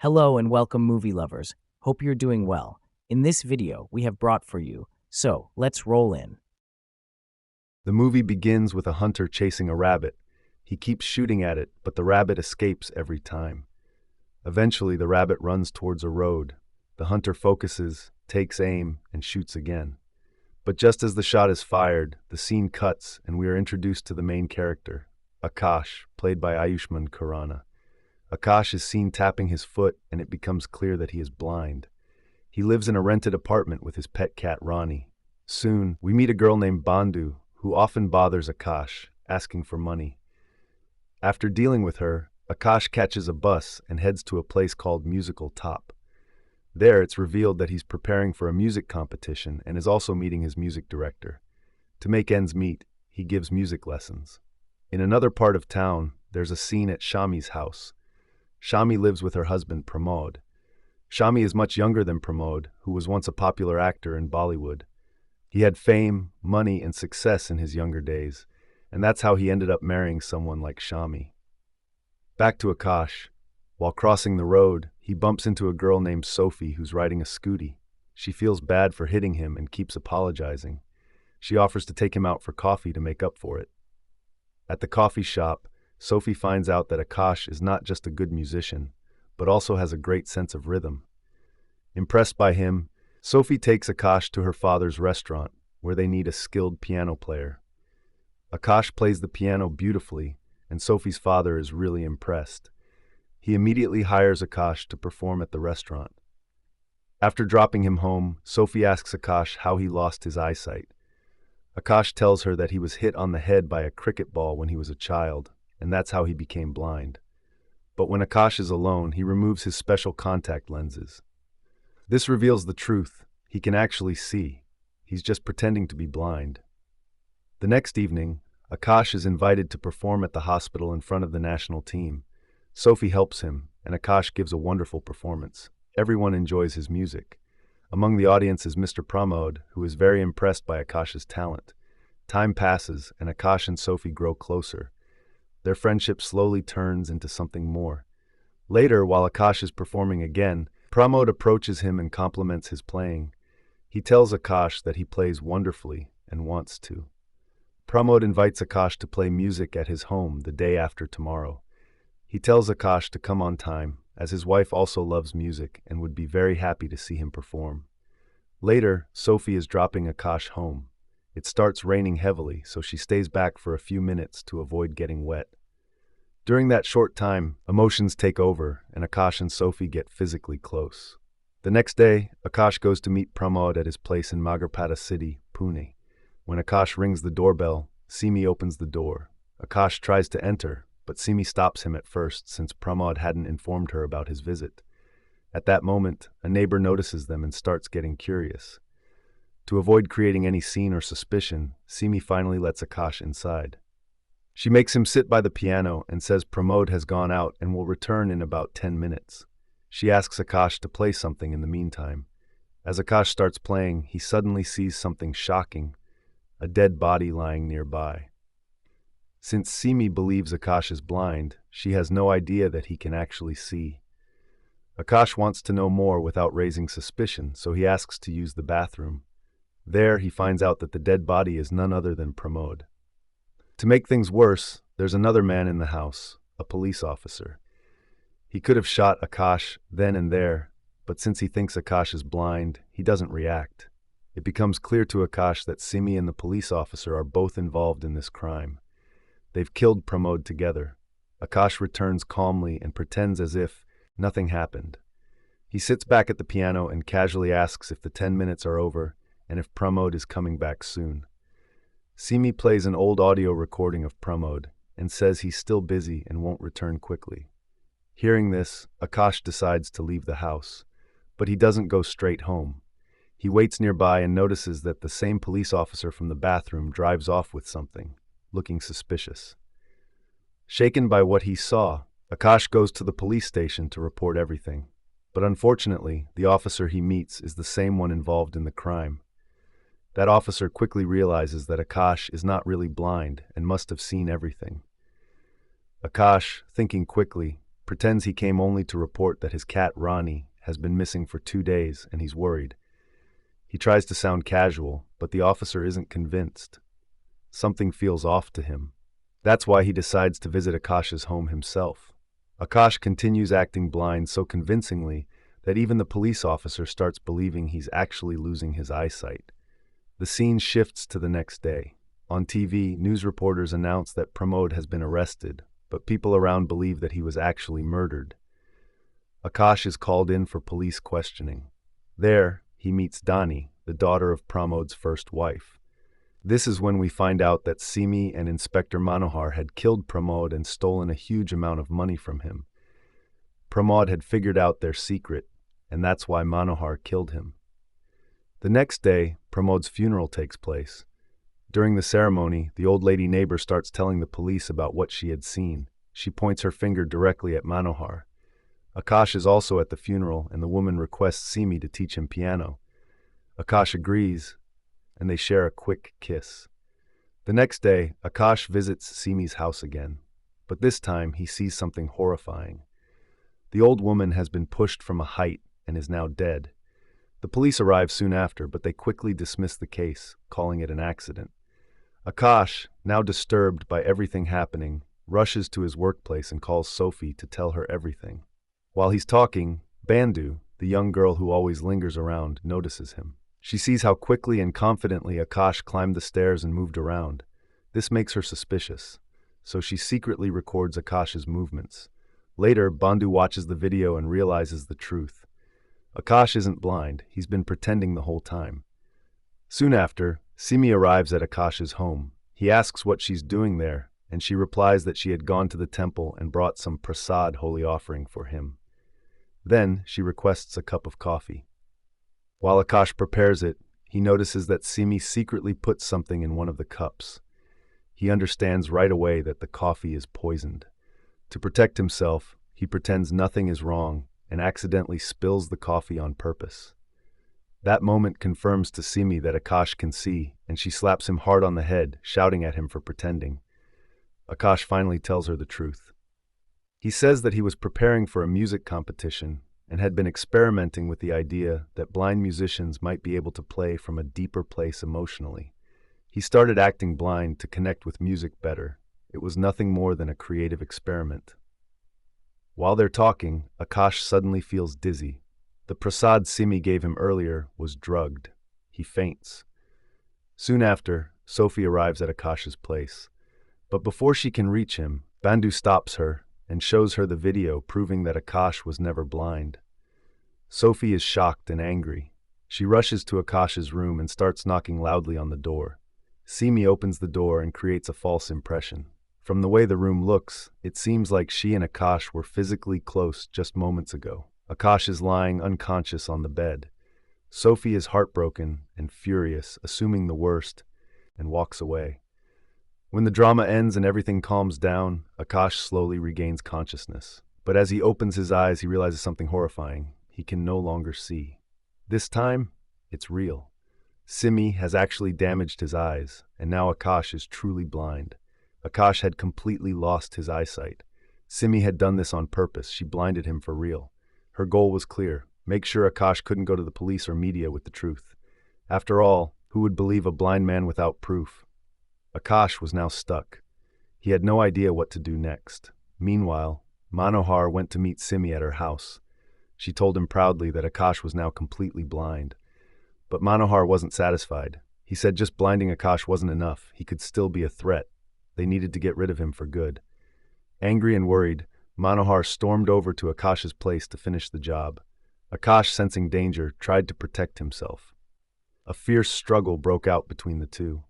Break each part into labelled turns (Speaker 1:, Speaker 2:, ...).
Speaker 1: Hello and welcome movie lovers. Hope you're doing well. In this video, we have brought for you. So, let's roll in.
Speaker 2: The movie begins with a hunter chasing a rabbit. He keeps shooting at it, but the rabbit escapes every time. Eventually, the rabbit runs towards a road. The hunter focuses, takes aim, and shoots again. But just as the shot is fired, the scene cuts and we are introduced to the main character, Akash, played by Ayushmann Khurrana. Akash is seen tapping his foot and it becomes clear that he is blind. He lives in a rented apartment with his pet cat Ronnie. Soon, we meet a girl named Bandhu, who often bothers Akash, asking for money. After dealing with her, Akash catches a bus and heads to a place called Musical Top. There, it's revealed that he's preparing for a music competition and is also meeting his music director. To make ends meet, he gives music lessons. In another part of town, there's a scene at Shami's house. Shami lives with her husband Pramod. Shami is much younger than Pramod, who was once a popular actor in Bollywood. He had fame, money, and success in his younger days, and that's how he ended up marrying someone like Shami. Back to Akash. While crossing the road, he bumps into a girl named Sophie who's riding a scooty. She feels bad for hitting him and keeps apologizing. She offers to take him out for coffee to make up for it. At the coffee shop, Sophie finds out that Akash is not just a good musician, but also has a great sense of rhythm. Impressed by him, Sophie takes Akash to her father's restaurant, where they need a skilled piano player. Akash plays the piano beautifully, and Sophie's father is really impressed. He immediately hires Akash to perform at the restaurant. After dropping him home, Sophie asks Akash how he lost his eyesight. Akash tells her that he was hit on the head by a cricket ball when he was a child, and that's how he became blind. But when Akash is alone, he removes his special contact lenses. This reveals the truth. He can actually see. He's just pretending to be blind. The next evening, Akash is invited to perform at the hospital in front of the national team. Sophie helps him, and Akash gives a wonderful performance. Everyone enjoys his music. Among the audience is Mr. Pramod, who is very impressed by Akash's talent. Time passes, and Akash and Sophie grow closer. Their friendship slowly turns into something more. Later, while Akash is performing again, Pramod approaches him and compliments his playing. He tells Akash that he plays wonderfully and wants to. Pramod invites Akash to play music at his home the day after tomorrow. He tells Akash to come on time, as his wife also loves music and would be very happy to see him perform. Later, Sophie is dropping Akash home. It starts raining heavily, so she stays back for a few minutes to avoid getting wet. During that short time, emotions take over, and Akash and Sophie get physically close. The next day, Akash goes to meet Pramod at his place in Magarpata city, Pune. When Akash rings the doorbell, Simi opens the door. Akash tries to enter, but Simi stops him at first since Pramod hadn't informed her about his visit. At that moment, a neighbor notices them and starts getting curious. To avoid creating any scene or suspicion, Simi finally lets Akash inside. She makes him sit by the piano and says Pramod has gone out and will return in about 10 minutes. She asks Akash to play something in the meantime. As Akash starts playing, he suddenly sees something shocking, a dead body lying nearby. Since Simi believes Akash is blind, she has no idea that he can actually see. Akash wants to know more without raising suspicion, so he asks to use the bathroom. There, he finds out that the dead body is none other than Pramod. To make things worse, there's another man in the house, a police officer. He could have shot Akash then and there, but since he thinks Akash is blind, he doesn't react. It becomes clear to Akash that Simi and the police officer are both involved in this crime. They've killed Pramod together. Akash returns calmly and pretends as if nothing happened. He sits back at the piano and casually asks if the 10 minutes are over and if Pramod is coming back soon. Simi plays an old audio recording of Pramod and says he's still busy and won't return quickly. Hearing this, Akash decides to leave the house, but he doesn't go straight home. He waits nearby and notices that the same police officer from the bathroom drives off with something, looking suspicious. Shaken by what he saw, Akash goes to the police station to report everything. But unfortunately, the officer he meets is the same one involved in the crime. That officer quickly realizes that Akash is not really blind and must have seen everything. Akash, thinking quickly, pretends he came only to report that his cat Ronnie has been missing for 2 days and he's worried. He tries to sound casual, but the officer isn't convinced. Something feels off to him. That's why he decides to visit Akash's home himself. Akash continues acting blind so convincingly that even the police officer starts believing he's actually losing his eyesight. The scene shifts to the next day. On TV, news reporters announce that Pramod has been arrested, but people around believe that he was actually murdered. Akash is called in for police questioning. There, he meets Dani, the daughter of Pramod's first wife. This is when we find out that Simi and Inspector Manohar had killed Pramod and stolen a huge amount of money from him. Pramod had figured out their secret, and that's why Manohar killed him. The next day, Pramod's funeral takes place. During the ceremony, the old lady neighbor starts telling the police about what she had seen. She points her finger directly at Manohar. Akash is also at the funeral, and the woman requests Simi to teach him piano. Akash agrees, and they share a quick kiss. The next day, Akash visits Simi's house again, but this time he sees something horrifying. The old woman has been pushed from a height and is now dead. The police arrive soon after, but they quickly dismiss the case, calling it an accident. Akash, now disturbed by everything happening, rushes to his workplace and calls Sophie to tell her everything. While he's talking, Bandhu, the young girl who always lingers around, notices him. She sees how quickly and confidently Akash climbed the stairs and moved around. This makes her suspicious, so she secretly records Akash's movements. Later, Bandhu watches the video and realizes the truth. Akash isn't blind, he's been pretending the whole time. Soon after, Simi arrives at Akash's home. He asks what she's doing there, and she replies that she had gone to the temple and brought some prasad holy offering for him. Then, she requests a cup of coffee. While Akash prepares it, he notices that Simi secretly puts something in one of the cups. He understands right away that the coffee is poisoned. To protect himself, he pretends nothing is wrong and accidentally spills the coffee on purpose. That moment confirms to Simi that Akash can see, and she slaps him hard on the head, shouting at him for pretending. Akash finally tells her the truth. He says that he was preparing for a music competition and had been experimenting with the idea that blind musicians might be able to play from a deeper place emotionally. He started acting blind to connect with music better. It was nothing more than a creative experiment. While they're talking, Akash suddenly feels dizzy. The prasad Simi gave him earlier was drugged. He faints. Soon after, Sophie arrives at Akash's place. But before she can reach him, Bandhu stops her and shows her the video proving that Akash was never blind. Sophie is shocked and angry. She rushes to Akash's room and starts knocking loudly on the door. Simi opens the door and creates a false impression. From the way the room looks, it seems like she and Akash were physically close just moments ago. Akash is lying unconscious on the bed. Sophie is heartbroken and furious, assuming the worst, and walks away. When the drama ends and everything calms down, Akash slowly regains consciousness. But as he opens his eyes, he realizes something horrifying. He can no longer see. This time, it's real. Simi has actually damaged his eyes, and now Akash is truly blind. Akash had completely lost his eyesight. Simi had done this on purpose. She blinded him for real. Her goal was clear: make sure Akash couldn't go to the police or media with the truth. After all, who would believe a blind man without proof? Akash was now stuck. He had no idea what to do next. Meanwhile, Manohar went to meet Simi at her house. She told him proudly that Akash was now completely blind. But Manohar wasn't satisfied. He said just blinding Akash wasn't enough. He could still be a threat. They needed to get rid of him for good. Angry and worried, Manohar stormed over to Akash's place to finish the job. Akash, sensing danger, tried to protect himself. A fierce struggle broke out between the two.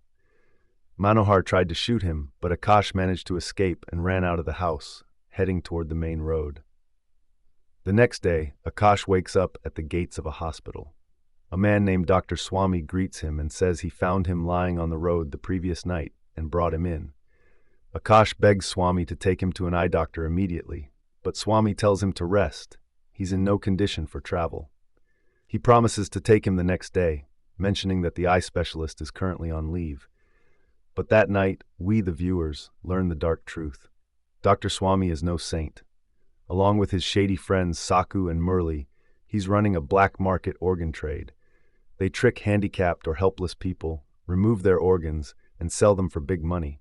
Speaker 2: Manohar tried to shoot him, but Akash managed to escape and ran out of the house, heading toward the main road. The next day, Akash wakes up at the gates of a hospital. A man named Dr. Swami greets him and says he found him lying on the road the previous night and brought him in. Akash begs Swami to take him to an eye doctor immediately, but Swami tells him to rest. He's in no condition for travel. He promises to take him the next day, mentioning that the eye specialist is currently on leave. But that night, we, the viewers, learn the dark truth. Dr. Swami is no saint. Along with his shady friends Saku and Murli, he's running a black market organ trade. They trick handicapped or helpless people, remove their organs, and sell them for big money.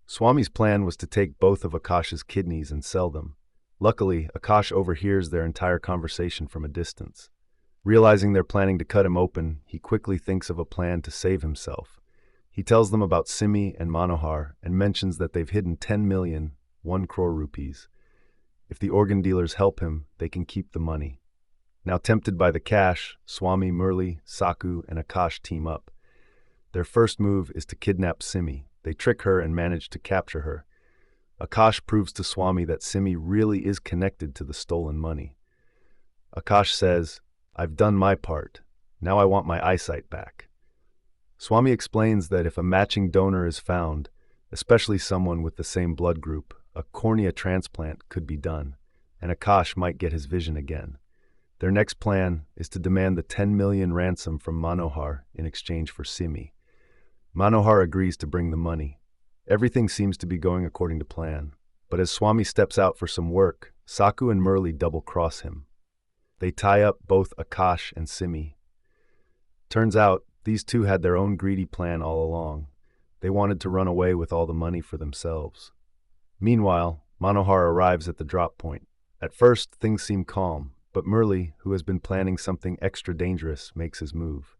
Speaker 2: Swami's plan was to take both of Akash's kidneys and sell them. Luckily, Akash overhears their entire conversation from a distance. Realizing they're planning to cut him open, he quickly thinks of a plan to save himself. He tells them about Simi and Manohar and mentions that they've hidden 10 million, 1 crore rupees. If the organ dealers help him, they can keep the money. Now tempted by the cash, Swami, Murli, Saku, and Akash team up. Their first move is to kidnap Simi. They trick her and manage to capture her. Akash proves to Swami that Simi really is connected to the stolen money. Akash says, "I've done my part. Now I want my eyesight back." Swami explains that if a matching donor is found, especially someone with the same blood group, a cornea transplant could be done, and Akash might get his vision again. Their next plan is to demand the 10 million ransom from Manohar in exchange for Simi. Manohar agrees to bring the money. Everything seems to be going according to plan, but as Swami steps out for some work, Saku and Murli double-cross him. They tie up both Akash and Simi. Turns out, these two had their own greedy plan all along. They wanted to run away with all the money for themselves. Meanwhile, Manohar arrives at the drop point. At first, things seem calm, but Murli, who has been planning something extra dangerous, makes his move.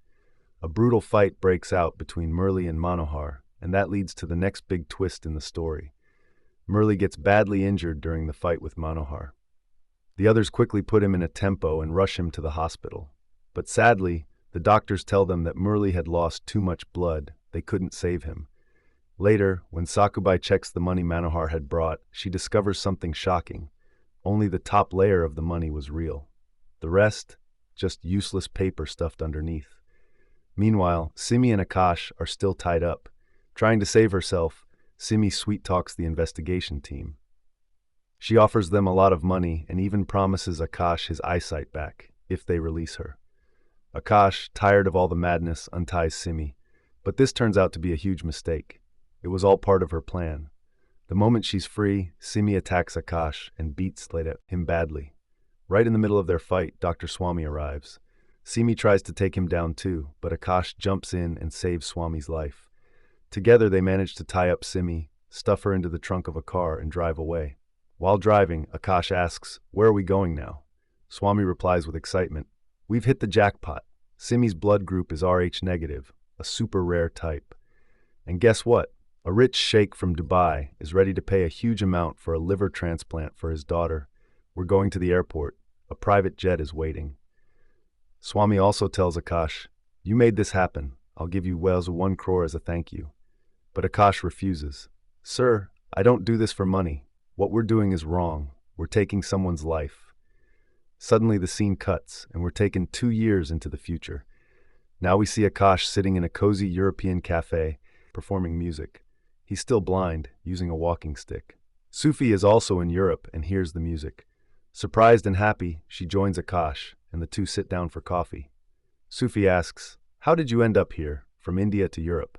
Speaker 2: A brutal fight breaks out between Murli and Manohar, and that leads to the next big twist in the story. Murli gets badly injured during the fight with Manohar. The others quickly put him in a tempo and rush him to the hospital. But sadly, the doctors tell them that Murli had lost too much blood. They couldn't save him. Later, when Sakubai checks the money Manohar had brought, she discovers something shocking. Only the top layer of the money was real. The rest, just useless paper stuffed underneath. Meanwhile, Simi and Akash are still tied up. Trying to save herself, Simi sweet-talks the investigation team. She offers them a lot of money and even promises Akash his eyesight back, if they release her. Akash, tired of all the madness, unties Simi. But this turns out to be a huge mistake. It was all part of her plan. The moment she's free, Simi attacks Akash and beats him badly. Right in the middle of their fight, Dr. Swami arrives. Simi tries to take him down too, but Akash jumps in and saves Swami's life. Together they manage to tie up Simi, stuff her into the trunk of a car, and drive away. While driving, Akash asks, "Where are we going now?" Swami replies with excitement, "We've hit the jackpot. Simi's blood group is Rh negative, a super rare type. And guess what? A rich sheikh from Dubai is ready to pay a huge amount for a liver transplant for his daughter. We're going to the airport. A private jet is waiting." Swami also tells Akash, "You made this happen. I'll give you 1 crore as a thank you." But Akash refuses. "Sir, I don't do this for money. What we're doing is wrong. We're taking someone's life." Suddenly the scene cuts, and we're taken 2 years into the future. Now we see Akash sitting in a cozy European cafe, performing music. He's still blind, using a walking stick. Sufi is also in Europe and hears the music. Surprised and happy, she joins Akash, and the two sit down for coffee. Sufi asks, "How did you end up here, from India to Europe?"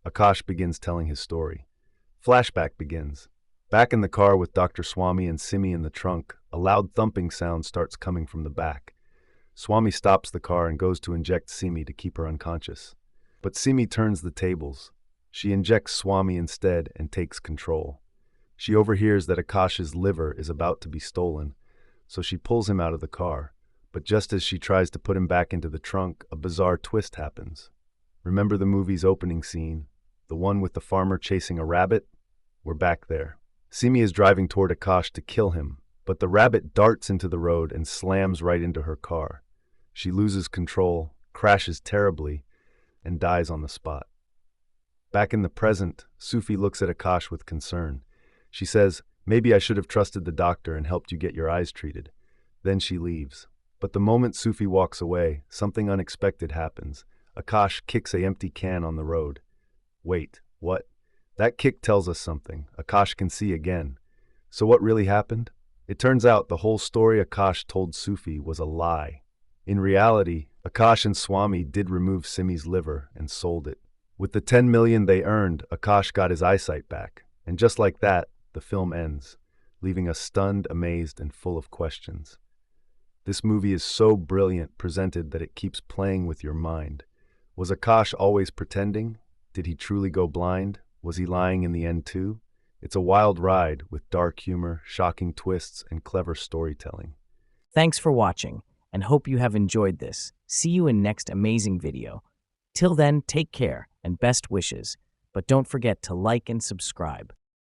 Speaker 2: Akash begins telling his story. Flashback begins. Back in the car with Dr. Swami and Simi in the trunk, a loud thumping sound starts coming from the back. Swami stops the car and goes to inject Simi to keep her unconscious. But Simi turns the tables. She injects Swami instead and takes control. She overhears that Akash's liver is about to be stolen, so she pulls him out of the car. But just as she tries to put him back into the trunk, a bizarre twist happens. Remember the movie's opening scene? The one with the farmer chasing a rabbit? We're back there. Simi is driving toward Akash to kill him, but the rabbit darts into the road and slams right into her car. She loses control, crashes terribly, and dies on the spot. Back in the present, Sufi looks at Akash with concern. She says, "Maybe I should have trusted the doctor and helped you get your eyes treated." Then she leaves. But the moment Sufi walks away, something unexpected happens. Akash kicks an empty can on the road. Wait, what? That kick tells us something. Akash can see again. So what really happened? It turns out the whole story Akash told Sufi was a lie. In reality, Akash and Swami did remove Simi's liver and sold it. With the 10 million they earned, Akash got his eyesight back. And just like that, the film ends. leaving us stunned, amazed, and full of questions. This movie is so brilliant presented that it keeps playing with your mind. Was Akash always pretending? Did he truly go blind? Was he lying in the end too? It's a wild ride with dark humor, shocking twists, and clever storytelling.
Speaker 1: Thanks for watching, and hope you have enjoyed this. See you in next amazing video. Till then, take care and best wishes, but don't forget to like and subscribe.